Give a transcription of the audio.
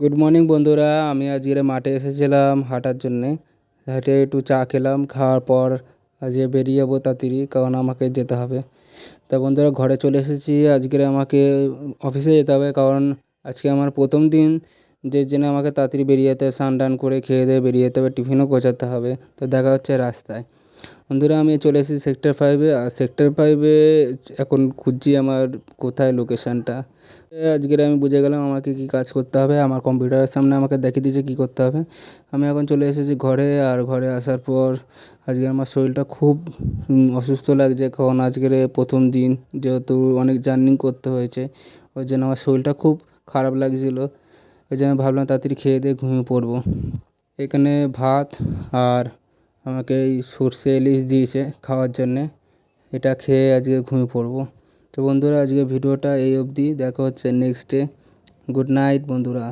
Good morning বন্ধুরা, আমি আজকে মাঠে এসেছিলাম হাঁটার জন্যে। হেঁটে একটু চা খেলাম, খাওয়ার পর আজকে বেরিয়ে যাবো তাড়াতাড়ি, কারণ আমাকে যেতে হবে। তা বন্ধুরা, ঘরে চলে এসেছি। আজকে আমাকে অফিসে যেতে হবে, কারণ আজকে আমার প্রথম দিন, যে জন্য আমাকে তাড়াতাড়ি বেরিয়ে যেতে হবে। স্নান টান করে খেয়ে দিয়ে বেরিয়ে যেতে হবে, টিফিনও গোছাতে হবে। তো দেখা হচ্ছে রাস্তায়। বন্ধুরা, আমি চলে এসেছি সেক্টর 5-এ। আর সেক্টর 5-এ এখন খুঁজছি আমার কোথায় লোকেশানটা। আজকের আমি বুঝে গেলাম আমাকে কী কাজ করতে হবে। আমার কম্পিউটারের সামনে আমাকে দেখিয়ে দিয়েছে কী করতে হবে। আমি এখন চলে এসেছি ঘরে। আর ঘরে আসার পর আজকে আমার শরীরটা খুব অসুস্থ লাগছে, কারণ আজকের প্রথম দিন, যেহেতু অনেক জার্নি করতে হয়েছে, ওই জন্য আমার শরীরটা খুব খারাপ লাগছিলো। ওই জন্য ভাবলাম তাড়াতাড়ি খেয়ে দিয়ে ঘুমিয়ে পড়বো। এখানে ভাত আর আমাকে এই সর্ষে ইলিশ দিয়েছে খাওয়ার জন্যে। এটা খেয়ে আজকে ঘুমিয়ে পড়বো। তো বন্ধুরা, আজকে ভিডিওটা এই অবধি। দেখা হচ্ছে নেক্সট ডে। গুড নাইট বন্ধুরা।